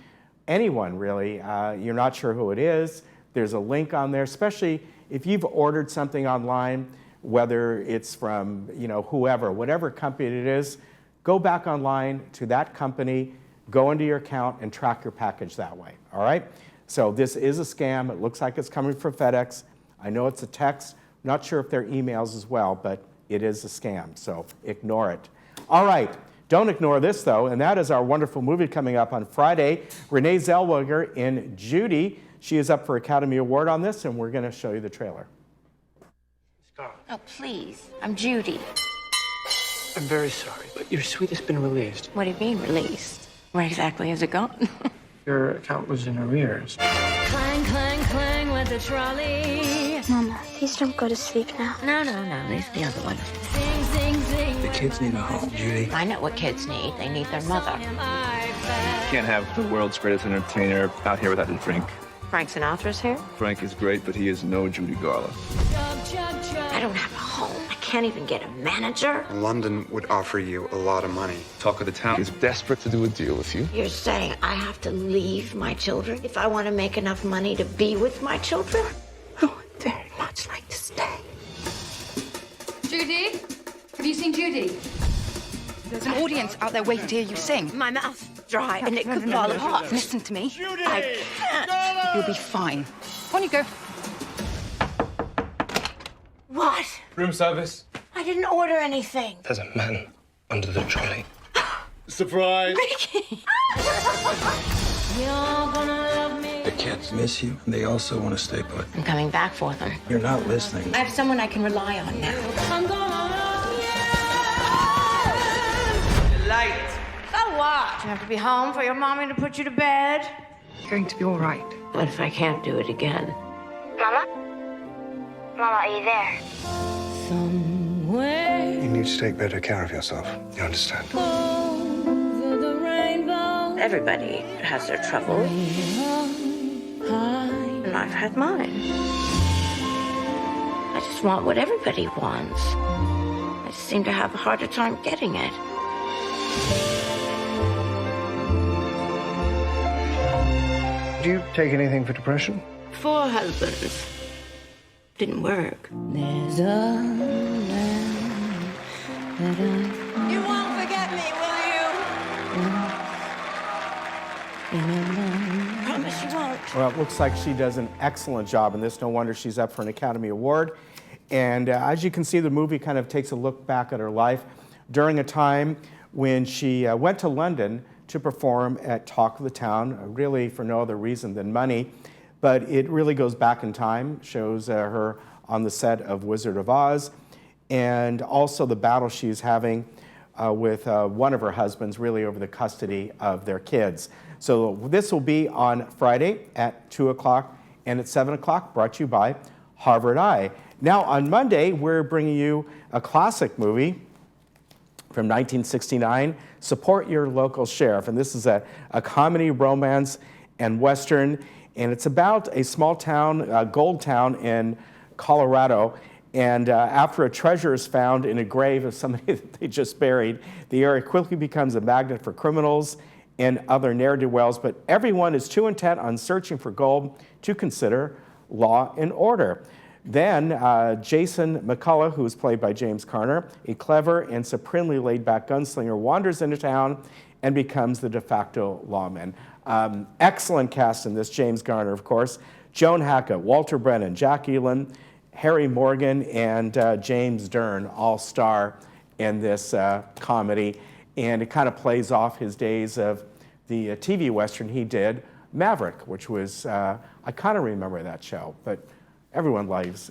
anyone, really, you're not sure who it is, there's a link on there, especially if you've ordered something online, whether it's from, you know, whoever, whatever company it is, go back online to that company, go into your account and track your package that way, all right? So this is a scam. It looks like it's coming from FedEx. I know it's a text. Not sure if they're emails as well, but it is a scam, so ignore it. All right, don't ignore this though, and that is our wonderful movie coming up on Friday. Renee Zellweger in Judy She is up for Academy Award on this, and we're going to show you the trailer. Oh, please. I'm Judy. I'm very sorry, but your suite has been released. What do you mean, released? Where exactly has it gone? Your account was in arrears. Clang, clang, clang with the trolley. Mama, please don't go to sleep now. No, there's the other one. Sing, sing, sing. The kids need a home, Judy. I know what kids need. They need their mother. Can't have the world's greatest entertainer out here without his drink. Frank Sinatra's here? Frank is great, but he is no Judy Garland. I don't have a home. I can't even get a manager. London would offer you a lot of money. Talk of the town is desperate to do a deal with you. You're saying I have to leave my children if I want to make enough money to be with my children? I would very much like to stay. Judy? Have you seen Judy? There's an audience out there waiting to hear you sing. My mouth's dry and it could fall apart. Listen to me. Judy! I can't. You'll be fine. On you go. What? Room service. I didn't order anything. There's a man under the trolley. Surprise! Ricky! You're gonna love me. The kids miss you, and they also want to stay put. I'm coming back for them. You're not listening. I have someone I can rely on now. I'm gonna love you. Light. So what? You have to be home for your mommy to put you to bed? You're going to be all right. What if I can't do it again? Mama? Mama, are you there? Somewhere You need to take better care of yourself. You understand? over the rainbow. Everybody has their troubles. And I've had mine. I just want what everybody wants. I just seem to have a harder time getting it. Do you take anything for depression? 4 husbands. Didn't work. There's a land that I... You won't forget me, will you? Promise you won't. Well, it looks like she does an excellent job in this. No wonder she's up for an Academy Award. And as you can see, the movie kind of takes a look back at her life during a time when she went to London to perform at Talk of the Town, really for no other reason than money. But it really goes back in time, shows her on the set of Wizard of Oz, and also the battle she's having with one of her husbands, really over the custody of their kids. So this will be on Friday at 2 o'clock and at 7 o'clock, brought to you by Harvard Eye. Now on Monday, we're bringing you a classic movie from 1969, Support Your Local Sheriff. And this is a comedy, romance, and Western. And it's about a small town, gold town in Colorado. And after a treasure is found in a grave of somebody that they just buried, the area quickly becomes a magnet for criminals and other ne'er-do-wells. But everyone is too intent on searching for gold to consider law and order. Then Jason McCullough, who is played by James Garner, a clever and supremely laid-back gunslinger, wanders into town and becomes the de facto lawman. Excellent cast in this. James Garner, of course, Joan Hackett, Walter Brennan, Jack Elam, Harry Morgan, and James Dern all star in this comedy. And it kind of plays off his days of the TV Western he did, Maverick, which was, I kind of remember that show, but everyone likes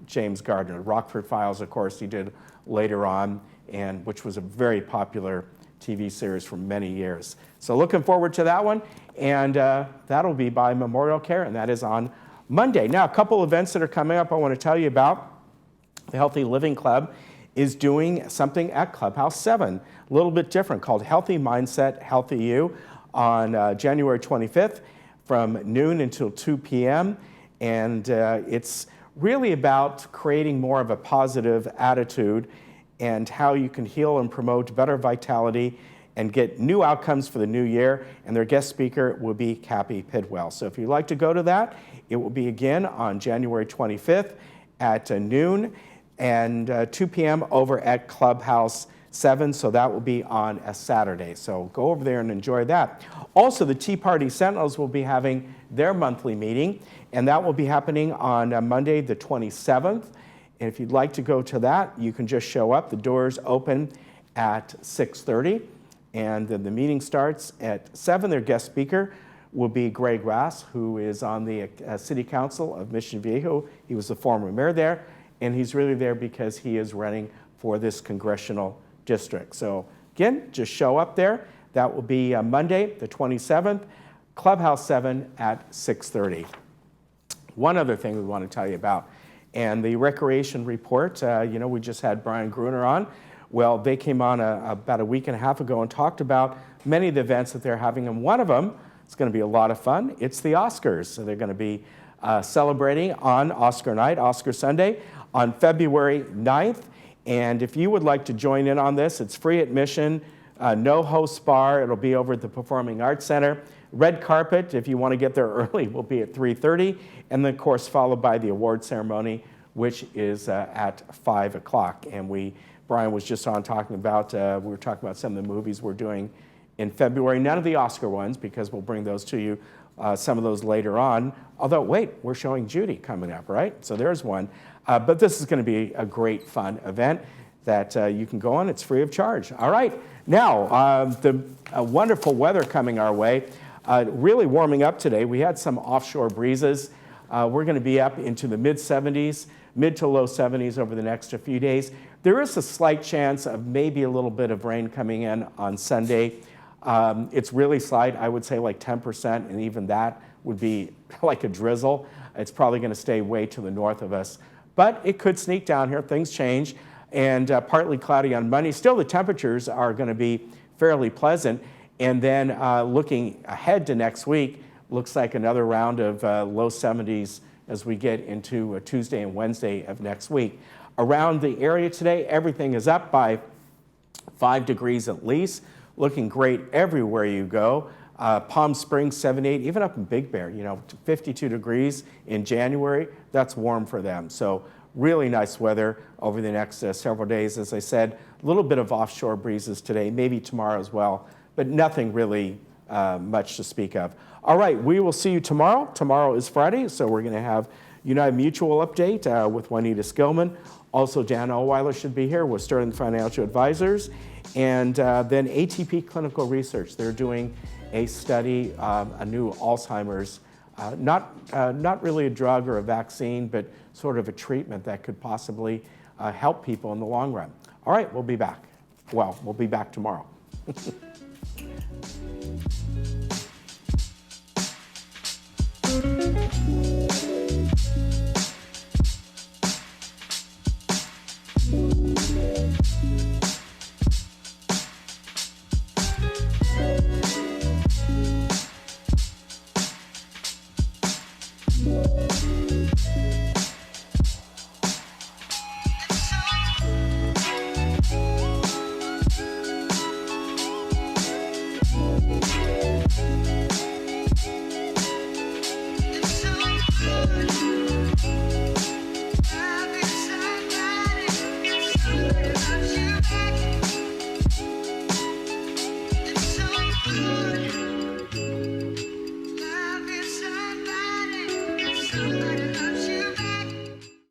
James Gardner. Rockford Files, of course, he did later on, and which was a very popular TV series for many years. So looking forward to that one, and that'll be by Memorial Care, and that is on Monday. Now, a couple events that are coming up I want to tell you about. The Healthy Living Club is doing something at Clubhouse 7, a little bit different, called Healthy Mindset, Healthy You, on January 25th from noon until 2 p.m., and it's really about creating more of a positive attitude and how you can heal and promote better vitality and get new outcomes for the new year. And their guest speaker will be Cappy Pidwell. So if you'd like to go to that, it will be again on January 25th at noon and 2 p.m. over at Clubhouse 7. So that will be on a Saturday. So go over there and enjoy that. Also, the Tea Party Sentinels will be having their monthly meeting, and that will be happening on Monday the 27th. And if you'd like to go to that, you can just show up. The doors open at 6:30, and then the meeting starts at 7. Their guest speaker will be Greg Rass, who is on the City Council of Mission Viejo. He was the former mayor there, and he's really there because he is running for this congressional district. So again, just show up there. That will be Monday, the 27th, Clubhouse 7 at 6:30. One other thing we want to tell you about, and the recreation report, we just had Brian Gruner on. Well, they came on about a week and a half ago and talked about many of the events that they're having, and one of them, it's going to be a lot of fun. It's the Oscars. So they're going to be celebrating on Oscar night, Oscar Sunday, on February 9th. And if you would like to join in on this, it's free admission, no host bar. It'll be over at the Performing Arts Center. Red carpet, if you want to get there early, will be at 3:30. And then, of course, followed by the award ceremony, which is at 5 o'clock. And Brian was just on talking about, we were talking about some of the movies we're doing in February. None of the Oscar ones, because we'll bring those to you, some of those later on. Although, wait, we're showing Judy coming up, right? So there's one. But this is going to be a great, fun event that you can go on. It's free of charge. All right. Now, the wonderful weather coming our way. Really warming up today. We had some offshore breezes. We're going to be up into the mid-70s, mid to low 70s over the next few days. There is a slight chance of maybe a little bit of rain coming in on Sunday. It's really slight, I would say like 10%, and even that would be like a drizzle. It's probably going to stay way to the north of us. But it could sneak down here. Things change. And partly cloudy on Monday. Still, the temperatures are going to be fairly pleasant. And then looking ahead to next week, looks like another round of low 70s as we get into Tuesday and Wednesday of next week. Around the area today, everything is up by 5 degrees at least. Looking great everywhere you go. Palm Springs, 78, even up in Big Bear, 52 degrees in January. That's warm for them. So really nice weather over the next several days. As I said, a little bit of offshore breezes today, maybe tomorrow as well, but nothing really much to speak of. All right, we will see you tomorrow. Tomorrow is Friday, so we're going to have United Mutual update with Juanita Skillman. Also, Dan Ohlweiler should be here with Sterling Financial Advisors. And then ATP Clinical Research. They're doing a study, a new Alzheimer's, not really a drug or a vaccine, but sort of a treatment that could possibly help people in the long run. All right, we'll be back. Well, we'll be back tomorrow.